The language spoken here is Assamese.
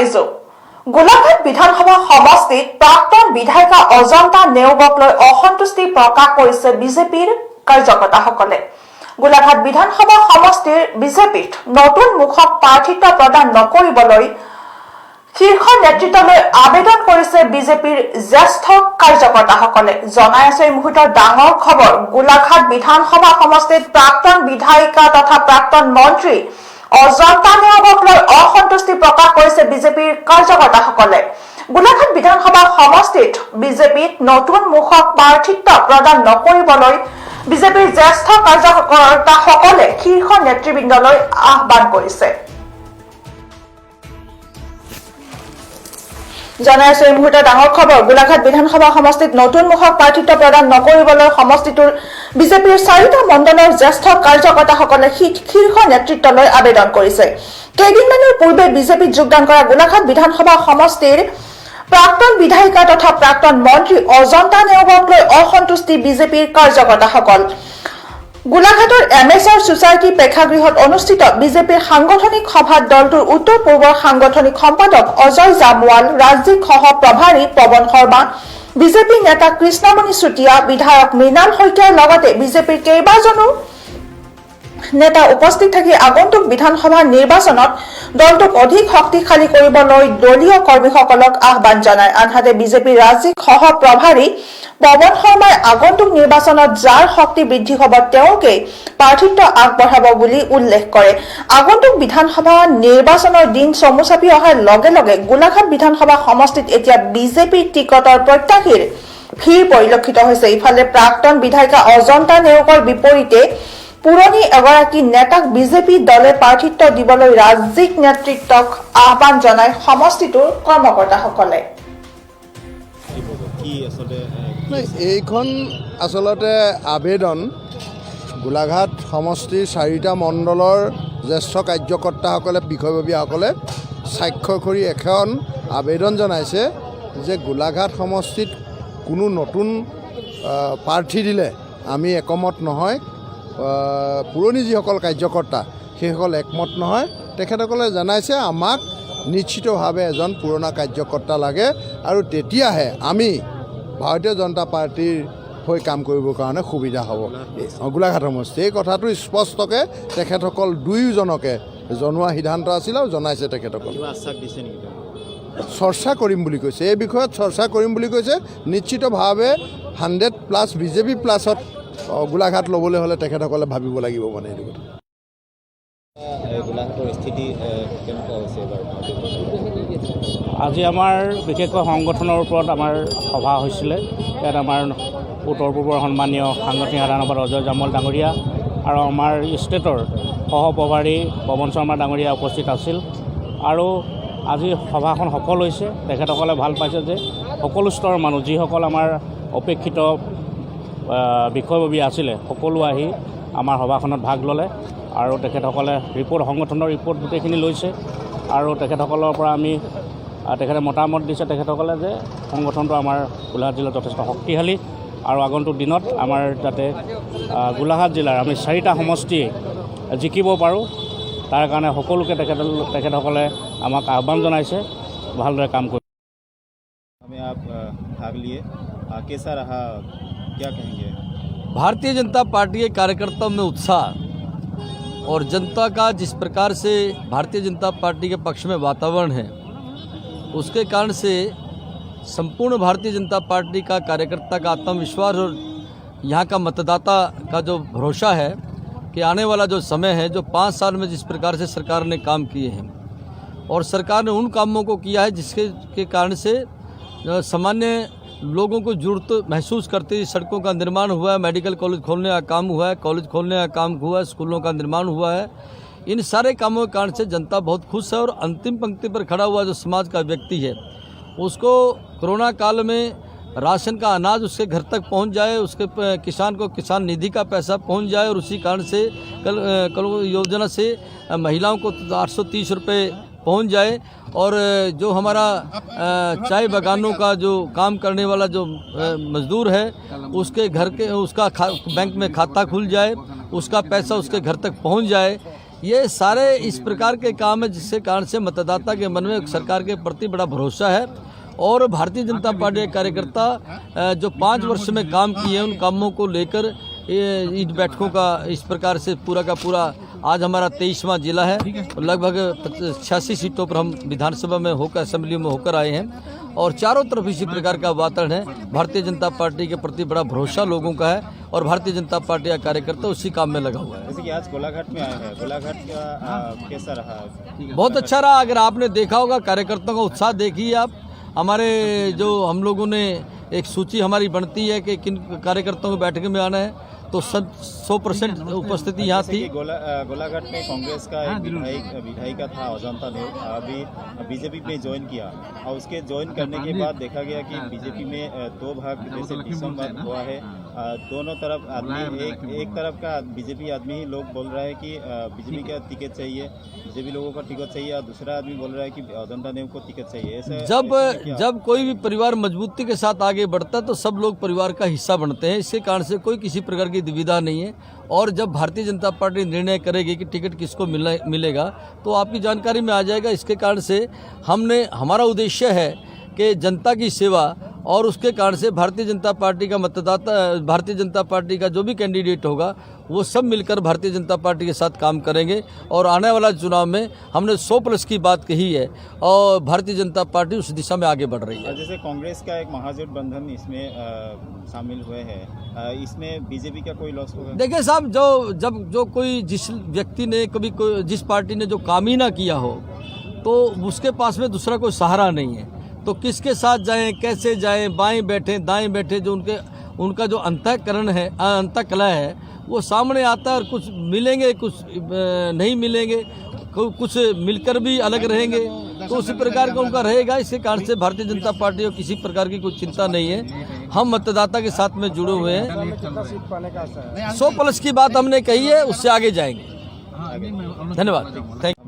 অভিযোগ গোলাঘাট বিধানসভা সমষ্টিত প্ৰাক্তন বিধায়িকা অজন্তা নেওগক লৈ অসন্তুষ্টি প্ৰকাশ কৰিছে বিজেপিৰ কাৰ্যকৰ্তাসকলে। গোলাঘাট বিধানসভা সমষ্টিৰ বিজেপিত নতুন মুখক প্ৰাৰ্থিত্ব প্ৰদান নকৰিবলৈ শীৰ্ষ নেতৃত্বলৈ আবেদন কৰিছে বিজেপিৰ জ্যেষ্ঠ কাৰ্যকৰ্তাসকলে। জনাই আছে এই মুহূৰ্তৰ ডাঙৰ খবৰ, গোলাঘাট বিধানসভা সমষ্টিত প্ৰাক্তন বিধায়িকা তথা প্ৰাক্তন মন্ত্ৰী অজন্তা নেওগক লৈ অসন্তুষ্টি প্ৰকাশ কৰিছে বিজেপিৰ কাৰ্যকৰ্তাসকলে। গোলাঘাট বিধানসভা সমষ্টিত বিজেপিত নতুন মুখক প্ৰাৰ্থিত্ব প্ৰদান নকৰিবলৈ বিজেপিৰ জ্যেষ্ঠ কাৰ্যকৰ্তাসকলে শীৰ্ষ নেতৃবৃন্দলৈ আহ্বান কৰিছে। জনাই আছে এই মুহূৰ্তে ডাঙৰ খবৰ, গোলাঘাট বিধানসভা সমষ্টিত নতুন মুখক প্ৰাৰ্থিত্ব প্ৰদান নকৰিবলৈ সমষ্টিটোৰ বিজেপিৰ 4টা মণ্ডলৰ জ্যেষ্ঠ কাৰ্যকৰ্তাসকলে শীৰ্ষ নেতৃত্বলৈ আবেদন কৰিছে। কেইদিনমানৰ পূৰ্বে বিজেপিত যোগদান কৰা গোলাঘাট বিধানসভা সমষ্টিৰ প্ৰাক্তন বিধায়িকা তথা প্ৰাক্তন মন্ত্ৰী অজন্তা নেওগক লৈ অসন্তুষ্টি বিজেপিৰ কাৰ্যকৰ্তাসকল। গোলাঘাটৰ এমএছআৰ সোসাইটি প্ৰেক্ষাগৃহত অনুষ্ঠিত বিজেপিৰ সাংগঠনিক সভাত দলটোৰ উত্তৰ পূৰ্বৰ সাংগঠনিক সম্পাদক অজয় জামৱাল, ৰাজ্যিক সহ প্ৰভাৰী পৱন শৰ্মা, বিজেপি নেতা কৃষ্ণমণি চুতীয়া, বিধায়ক মৃণাল শইকীয়াৰ লগতে বিজেপিৰ কেইবাজনো নেতা উপস্থিত থাকি আগন্তুক বিধানসভা নিৰ্বাচনত দলটোক অধিক শক্তিশালী কৰিবলৈ দলীয় কৰ্মীসকলক আহ্বান জনায়। আনহাতে বিজেপিৰ ৰাজ্যিক সহ প্ৰভাৰী পৱন শৰ্মাই আগন্তুক নিৰ্বাচনত যাৰ শক্তি বৃদ্ধি হ'ব তেওঁকে প্ৰাৰ্থিত্ব আগবঢ়াব বুলি উল্লেখ কৰে। আগন্তুক বিধানসভা নিৰ্বাচনৰ দিন চমু চাপি অহাৰ লগে লগে গোলাঘাট বিধানসভা সমষ্টিত এতিয়া বিজেপিৰ টিকটৰ প্ৰত্যাশীৰ ভিৰ পৰিলক্ষিত হৈছে। ইফালে প্ৰাক্তন বিধায়িকা অজন্তা নেওগৰ বিপৰীতে পুৰণি এগৰাকী নেতাক বিজেপি দলে প্ৰাৰ্থিত্ব দিবলৈ ৰাজ্যিক নেতৃত্বক আহ্বান জনায় সমষ্টিটোৰ কৰ্মকৰ্তাসকলে। এইখন আচলতে আবেদন গোলাঘাট সমষ্টিৰ 4টা মণ্ডলৰ জ্যেষ্ঠ কাৰ্যকৰ্তাসকলে বিষয়ববীয়াসকলে স্বাক্ষৰ কৰি এখন আবেদন জনাইছে যে গোলাঘাট সমষ্টিত কোনো নতুন প্ৰাৰ্থী দিলে আমি একমত নহয়, পুৰণি যিসকল কাৰ্যকৰ্তা সেইসকল একমত নহয়। তেখেতসকলে জনাইছে আমাক নিশ্চিতভাৱে এজন পুৰণা কাৰ্যকৰ্তা লাগে আৰু তেতিয়াহে আমি ভাৰতীয় জনতা পাৰ্টিৰ হৈ কাম কৰিবৰ কাৰণে সুবিধা হ'ব গোলাঘাট সমষ্টি। এই কথাটো স্পষ্টকৈ তেখেতসকল দুয়োজনকে জনোৱা সিদ্ধান্ত আছিল আৰু জনাইছে। তেখেতসকলে চৰ্চা কৰিম বুলি কৈছে, এই বিষয়ত চৰ্চা কৰিম বুলি কৈছে। নিশ্চিতভাৱে 100+ বিজেপি প্লাছত গোলাঘাট ল'বলৈ হ'লে তেখেতসকলে ভাবিব লাগিব মানে এইটো কথা। আজি আমাৰ বিশেষকৈ সংগঠনৰ ওপৰত আমাৰ সভা হৈছিলে। ইয়াত আমাৰ উত্তৰ পূৰ্বৰ সন্মানীয় সাংগঠনিক সাধাৰণ সম্পাদক অজয় জামৱাল ডাঙৰীয়া আৰু আমাৰ ষ্টেটৰ সহ প্ৰভাৰী পৱন শৰ্মা ডাঙৰীয়া উপস্থিত আছিল। আৰু আজি সভাখন সফল হৈছে। তেখেতসকলে ভাল পাইছে যে সকলো স্তৰৰ মানুহ যিসকল আমাৰ অপেক্ষিত বিষয়ববী আছিলে সকলো আহি আমাৰ সভাখনত ভাগ ল'লে আৰু তেখেতসকলে সংগঠনৰ ৰিপৰ্ট গোটেইখিনি লৈছে আৰু তেখেতসকলৰ পৰা আমি তেখেতে মতামত দিছে তেখেতসকলে যে সংগঠনটো আমাৰ গোলাঘাট জিলাত যথেষ্ট শক্তিশালী আৰু আগন্তুক দিনত আমাৰ যাতে গোলাঘাট জিলাৰ আমি 4টা সমষ্টিয়ে জিকিব পাৰোঁ তাৰ কাৰণে সকলোকে তেখেতসকলে আমাক আহ্বান জনাইছে ভালদৰে কাম কৰিব। हमें आप भाग लिए कैसा रहा, क्या कहेंगे? भारतीय जनता पार्टी के कार्यकर्ताओं में उत्साह और जनता का जिस प्रकार से भारतीय जनता पार्टी के पक्ष में वातावरण है उसके कारण से संपूर्ण भारतीय जनता पार्टी का कार्यकर्ता का आत्मविश्वास और यहाँ का मतदाता का जो भरोसा है कि आने वाला जो समय है, जो 5 साल में जिस प्रकार से सरकार ने काम किए हैं और सरकार ने उन कामों को किया है जिसके कारण से सामान्य लोगों को जरूरत महसूस करते हुए सड़कों का निर्माण हुआ है, मेडिकल कॉलेज खोलने का काम हुआ है, कॉलेज खोलने का काम हुआ है, स्कूलों का निर्माण हुआ है। इन सारे कामों के कारण से जनता बहुत खुश है और अंतिम पंक्ति पर खड़ा हुआ जो समाज का व्यक्ति है उसको कोरोना काल में राशन का अनाज उसके घर तक पहुंच जाए, उसके किसान को किसान निधि का पैसा पहुंच जाए और उसी कारण से कल योजना से महिलाओं को 830 रुपये पहुंच जाए और जो हमारा चाय बागानों का जो काम करने वाला जो मजदूर है उसके घर के उसका बैंक में खाता खुल जाए, उसका पैसा उसके घर तक पहुंच जाए। ये सारे इस प्रकार के काम है जिसके कारण से मतदाता के मन में सरकार के प्रति बड़ा भरोसा है। और भारतीय जनता पार्टी के कार्यकर्ता जो 5 वर्ष में काम किए हैं उन कामों को लेकर इन बैठकों का इस प्रकार से पूरा का पूरा आज हमारा 23वां जिला है। लगभग 86 सीटों पर हम विधानसभा में होकर असेंबली में होकर आए हैं और चारों तरफ इसी प्रकार का वातावरण है। भारतीय जनता पार्टी के प्रति बड़ा भरोसा लोगों का है और भारतीय जनता पार्टी का कार्यकर्ता उसी काम में लगा हुआ है। जैसे कि आज गोलाघाट में आए हैं, गोलाघाट का कैसा रहा? बहुत अच्छा रहा। अगर आपने देखा होगा कार्यकर्ताओं का उत्साह देखिए आप। हमारे जो हम लोगों ने एक सूची हमारी बनती है कि किन कार्यकर्ताओं को बैठक में आना है, तो 100% उपस्थिति यहाँ थी। गोलाघाट में कांग्रेस का एक विधायिका था अजंता देव, अभी बीजेपी में ज्वाइन किया और उसके ज्वाइन करने के बाद देखा गया कि बीजेपी में 2 भाग जैसे विषम हुआ है। दोनों तरफ आदमी एक तरफ का बीजेपी आदमी ही लोग बोल रहा है कि बीजेपी का टिकट चाहिए, बीजेपी लोगों का टिकट चाहिए, और दूसरा आदमी बोल रहा है कि अजंता देव को टिकट चाहिए। ऐसे जब कोई भी परिवार मजबूती के साथ आगे बढ़ता है तो सब लोग परिवार का हिस्सा बनते हैं। इसके कारण से कोई किसी प्रकार की दुविधा नहीं है। और जब भारतीय जनता पार्टी निर्णय करेगी कि टिकट किसको मिलेगा तो आपकी जानकारी में आ जाएगा। इसके कारण से हमारा उद्देश्य है कि जनता की सेवा, और उसके कारण से भारतीय जनता पार्टी का भारतीय जनता पार्टी का जो भी कैंडिडेट होगा वो सब मिलकर भारतीय जनता पार्टी के साथ काम करेंगे। और आने वाला चुनाव में हमने 100+ की बात कही है और भारतीय जनता पार्टी उस दिशा में आगे बढ़ रही है। जैसे कांग्रेस का एक महागठबंधन इसमें शामिल हुए हैं, इसमें बीजेपी का कोई लॉस होगा? देखिए साहब, जो कोई जिस व्यक्ति ने जिस पार्टी ने जो काम ही ना किया हो तो उसके पास में दूसरा कोई सहारा नहीं है। तो किसके साथ जाएं, कैसे जाएं, बाएं बैठे दाएं बैठे, जो उनका जो अंतःकरण है, अंतःकला है, वो सामने आता है। और कुछ मिलेंगे, कुछ नहीं मिलेंगे, कुछ मिलकर भी अलग रहेंगे, तो उसी प्रकार का उनका रहेगा। इसके कारण से भारतीय जनता पार्टी को किसी प्रकार की कोई चिंता नहीं है। हम मतदाता के साथ में जुड़े हुए हैं। 100+ की बात हमने कही है, उससे आगे जाएंगे। धन्यवाद। Thank you.